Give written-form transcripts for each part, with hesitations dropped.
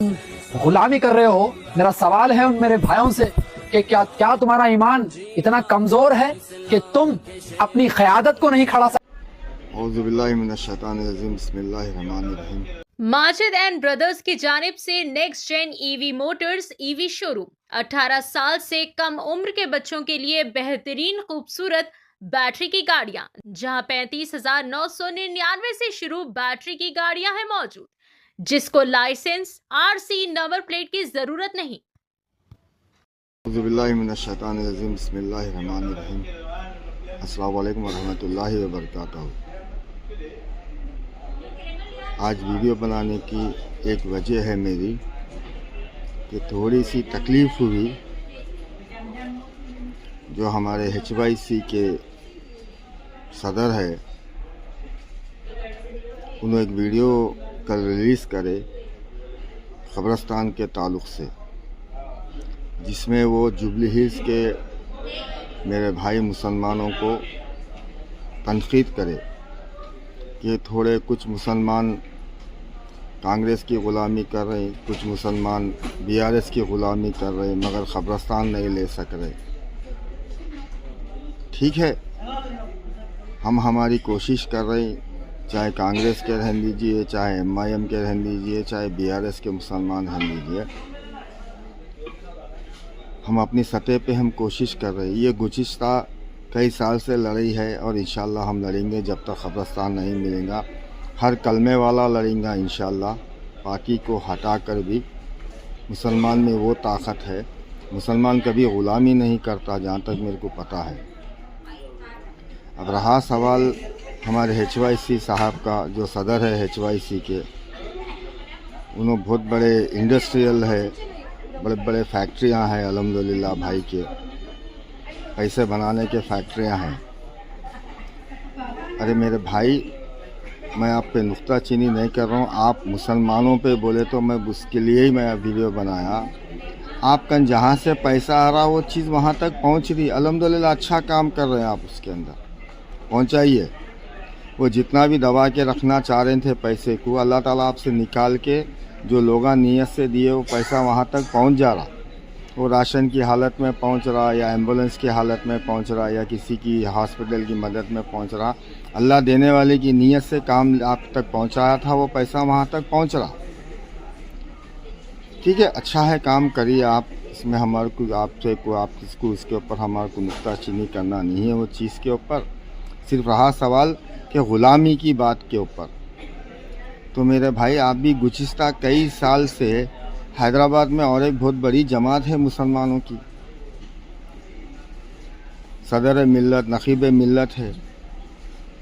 गुलामी कर रहे हो। मेरा सवाल है उन मेरे भाइयों से कि क्या तुम्हारा ईमान इतना कमजोर है कि तुम अपनी क़यादत को नहीं खड़ा बिस्मिल्लाहिर्रहमानिर्रहीम। माजिद एंड ब्रदर्स की जानिब से next gen EV motors EV showroom 18 साल से कम उम्र के बच्चों के लिए बेहतरीन खूबसूरत बैटरी की गाड़ियां, जहां 35,999 से शुरू बैटरी की गाड़ियां हैं मौजूद, जिसको लाइसेंस आरसी नंबर प्लेट की जरूरत नहीं। बिस्मिल्लाहिर्रहमानिर्रहीम। अस्सलाम वालेकुम वरहमतुल्लाहि वबरकातुहू। आज वीडियो बनाने की एक वजह है मेरी कि थोड़ी सी तकलीफ़ हुई जो हमारे HYC के सदर है, उन्होंने एक वीडियो कल रिलीज़ करे क़ब्रिस्तान के ताल्लुक़ से, जिसमें वो जुबली हिल्स के मेरे भाई मुसलमानों को तनक़ीद करे कि थोड़े कुछ मुसलमान कांग्रेस की ग़ुलामी कर रहे हैं, कुछ मुसलमान BRS की ग़ुलामी कर रहे हैं, मगर क़ब्रिस्तान नहीं ले सक रहे। ठीक है, हम हमारी कोशिश कर रहे हैं, चाहे कांग्रेस के रहने दीजिए, चाहे MIM के रहने दीजिए, चाहे BRS के मुसलमान रहने दीजिए, हम अपनी सतह पे हम कोशिश कर रहे हैं। ये गुज़िश्ता कई साल से लड़ाई है और इंशाअल्लाह हम लड़ेंगे जब तक क़ब्रिस्तान नहीं मिलेगा। हर कलमे वाला लड़ेंगे इंशाअल्लाह। बाकी को हटा कर भी मुसलमान में वो ताकत है, मुसलमान कभी ग़ुलामी नहीं करता, जहाँ तक मेरे को पता है। अब रहा सवाल हमारे HYC साहब का, जो सदर है HYC के, उन्होंने बहुत बड़े इंडस्ट्रियल है, बड़े बड़े फैक्ट्रियाँ हैं अल्हम्दुलिल्लाह भाई के, पैसे बनाने के फैक्ट्रियाँ हैं। अरे मेरे भाई, मैं आप पे नुक्ताचीनी नहीं कर रहा हूँ, आप मुसलमानों पे बोले तो मैं उसके लिए ही मैं वीडियो बनाया। आप कन जहाँ से पैसा आ रहा वो चीज़ वहाँ तक पहुँच रही, अल्हम्दुलिल्लाह अच्छा काम कर रहे हैं आप, उसके अंदर पहुँचाइए। वो जितना भी दबा के रखना चाह रहे थे पैसे को, अल्लाह ताला आपसे निकाल के जो लोग नीयत से दिए वो पैसा वहाँ तक पहुँच जा रहा। वो राशन की हालत में पहुंच रहा, या एम्बुलेंस की हालत में पहुंच रहा, या किसी की हॉस्पिटल की मदद में पहुंच रहा। अल्लाह देने वाले की नीयत से काम आप तक पहुंचाया था, वो पैसा वहां तक पहुंच रहा। ठीक है, अच्छा है, काम करिए आप। इसमें हमारे को आपसे को आप किसको इसके ऊपर हमारे को नुक्ताचीनी करना नहीं है वो चीज़ के ऊपर। सिर्फ रहा सवाल कि ग़ुलामी की बात के ऊपर, तो मेरे भाई आप भी गुज़िश्ता कई साल से हैदराबाद में और एक बहुत बड़ी जमात है मुसलमानों की, सदर मिल्लत, नक़ीब मिल्लत है,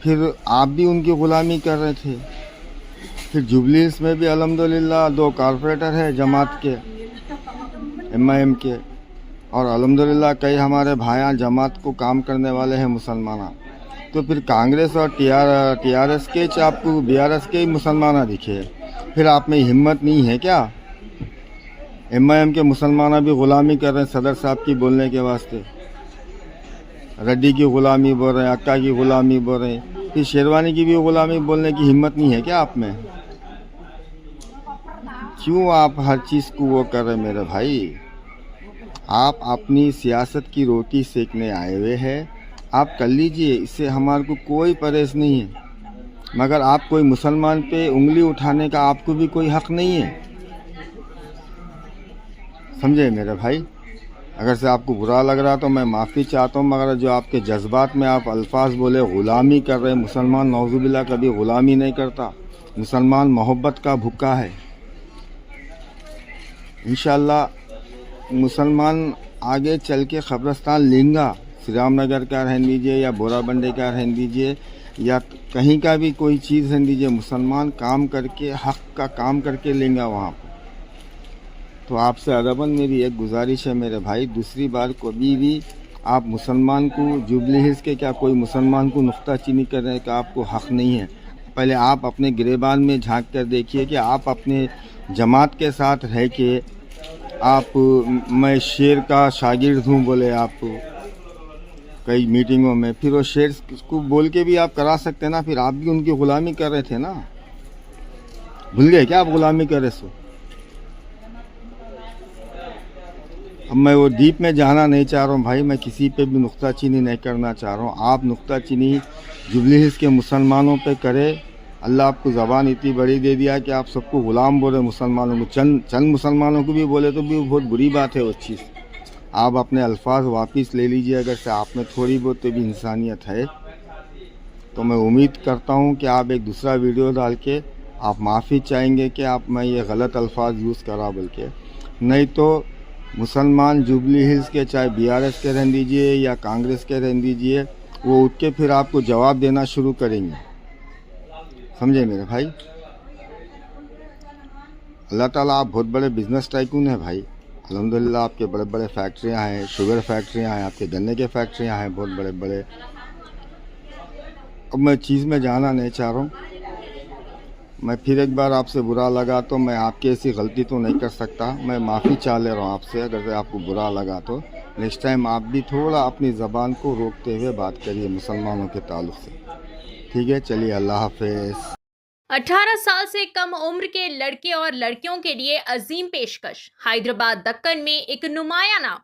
फिर आप भी उनकी ग़ुलामी कर रहे थे। फिर जुबली हिल्स में भी अल्हम्दुलिल्लाह 2 कॉरपोरेटर है जमात के, MIM के, और अल्हम्दुलिल्लाह कई हमारे भाइयाँ जमात को काम करने वाले हैं मुसलमान। तो फिर कांग्रेस और TRS के आपको BRS के ही मुसलमान दिखे, फिर आप में हिम्मत नहीं है क्या? MIM के मुसलमान भी ग़ुलामी कर रहे हैं सदर साहब की बोलने के वास्ते, रेड्डी की ग़ुलामी बोल रहे हैं, अक्का की ग़ुलामी बोल रहे हैं, फिर शेरवानी की भी ग़ुलामी बोलने की हिम्मत नहीं है क्या आप में? क्यों आप हर चीज़ को वो कर रहे हैं मेरे भाई? आप अपनी सियासत की रोटी सेकने आए हुए हैं, आप कर लीजिए, इससे हमारे को कोई परहेज नहीं है, मगर आप कोई मुसलमान पे उंगली उठाने का आपको भी कोई हक़ नहीं है, समझे मेरे भाई? अगर से आपको बुरा लग रहा तो मैं माफ़ी चाहता हूँ, मगर जो आपके जज्बात में आप अल्फाज बोले ग़ुलामी कर रहे हैं, मुसलमान नौज़ुबिल्लाह कभी ग़ुलामी नहीं करता, मुसलमान मोहब्बत का भूखा है। इंशाअल्लाह मुसलमान आगे चल के क़ब्रिस्तान लेंगा, श्री राम नगर का रहने दीजिए या बोराबंडे का रहने दीजिए या कहीं का भी कोई चीज़ रहने दीजिए, मुसलमान काम करके हक़ का काम करके लेंगा वहाँ पर। तो आपसे अदबन मेरी एक गुजारिश है मेरे भाई, दूसरी बार कभी भी आप मुसलमान को, जुबली हिल्स के क्या कोई मुसलमान को नुक्ताचीनी करने का आपको हक़ नहीं है। पहले आप अपने गिरेबान में झांक कर देखिए कि आप अपने जमात के साथ रह के आप, मैं शेर का शागिर्द हूँ बोले आप कई मीटिंगों में, फिर वो शेर को बोल के भी आप करा सकते ना, फिर आप भी उनकी ग़ुलामी कर रहे थे ना, भूल गए क्या आप ग़ुलामी कर रहे सो? अब मैं वो डीप में जाना नहीं चाह रहा हूँ भाई, मैं किसी पे भी नुक्ताचीनी नहीं करना चाह रहा हूँ। आप नुक्ताचीनी जुबली हिल्स के मुसलमानों पे करे। अल्लाह आपको ज़बान इतनी बड़ी दे दिया कि आप सबको ग़ुलाम बोले, मुसलमानों को चंद मुसलमानों को भी बोले तो भी बहुत बुरी बात है वो चीज़। आप अपने अल्फाज वापस ले लीजिए, अगर से आप में थोड़ी बहुत तो भी इंसानियत है। तो मैं उम्मीद करता हूँ कि आप एक दूसरा वीडियो डाल के आप माफ़ी चाहेंगे कि आप मैं ये गलत अल्फाज यूज़ करा, बल्कि नहीं तो मुसलमान जुबली हिल्स के चाहे बीआरएस के रहने दीजिए या कांग्रेस के रहने दीजिए, वो उठ के फिर आपको जवाब देना शुरू करेंगे। समझे मेरे भाई? अल्लाह ताला, आप बहुत बड़े बिजनेस टाइकून हैं भाई। अल्हम्दुलिल्लाह आपके बड़े बड़े फैक्ट्रियां हैं, शुगर फैक्ट्रियां हैं, आपके गन्ने के फैक्ट्रियां हैं बहुत बड़े बड़े। अब मैं चीज़ में जाना नहीं चाह रहा हूँ। मैं फिर एक बार आपसे बुरा लगा तो मैं आपकी ऐसी गलती तो नहीं कर सकता, मैं माफ़ी चाह ले रहा हूँ आपसे। अगर आपको बुरा लगा तो नेक्स्ट टाइम आप भी थोड़ा अपनी ज़बान को रोकते हुए बात करिए मुसलमानों के ताल्लुक़ से। ठीक है, चलिए, अल्लाह हाफिज़। 18 साल से कम उम्र के लड़के और लड़कियों के लिए अजीम पेशकश। हैदराबाद दक्कन में एक नुमाया नाम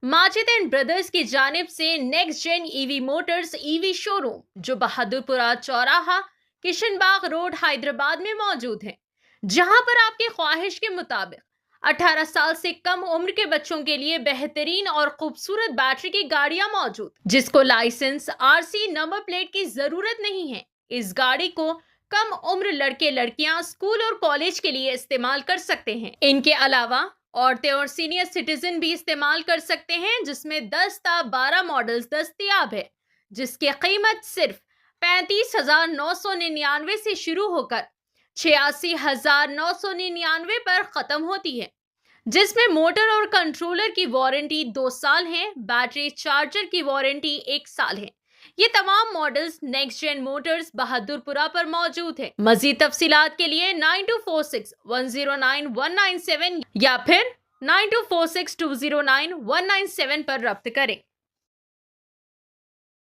माजिद एंड ब्रदर्स की जानिब से next gen EV motors EV showroom, जो बहादुरपुरा चौराहा किशनबाग रोड हैदराबाद में मौजूद है, जहां पर आपकी ख्वाहिश के मुताबिक 18 साल से कम उम्र के बच्चों के लिए बेहतरीन और खूबसूरत बैटरी की गाड़ियां मौजूद, जिसको लाइसेंस आरसी नंबर प्लेट की जरूरत नहीं है। इस गाड़ी को कम उम्र लड़के लड़कियां स्कूल और कॉलेज के लिए इस्तेमाल कर सकते हैं। इनके अलावा औरतें और सीनियर सिटीजन भी इस्तेमाल कर सकते हैं, जिसमें 10 ता 12 मॉडल्स दस्तयाब है, जिसकी कीमत सिर्फ 35,999 से शुरू होकर 86,999 पर खत्म होती है, जिसमें मोटर और कंट्रोलर की वारंटी 2 साल है, बैटरी चार्जर की वारंटी 1 साल है। ये तमाम models next gen motors Bahadurpura पर मौजूद है। मजीद तफसीलात के लिए 9246109197 या फिर 9246209197 पर रब्त करें।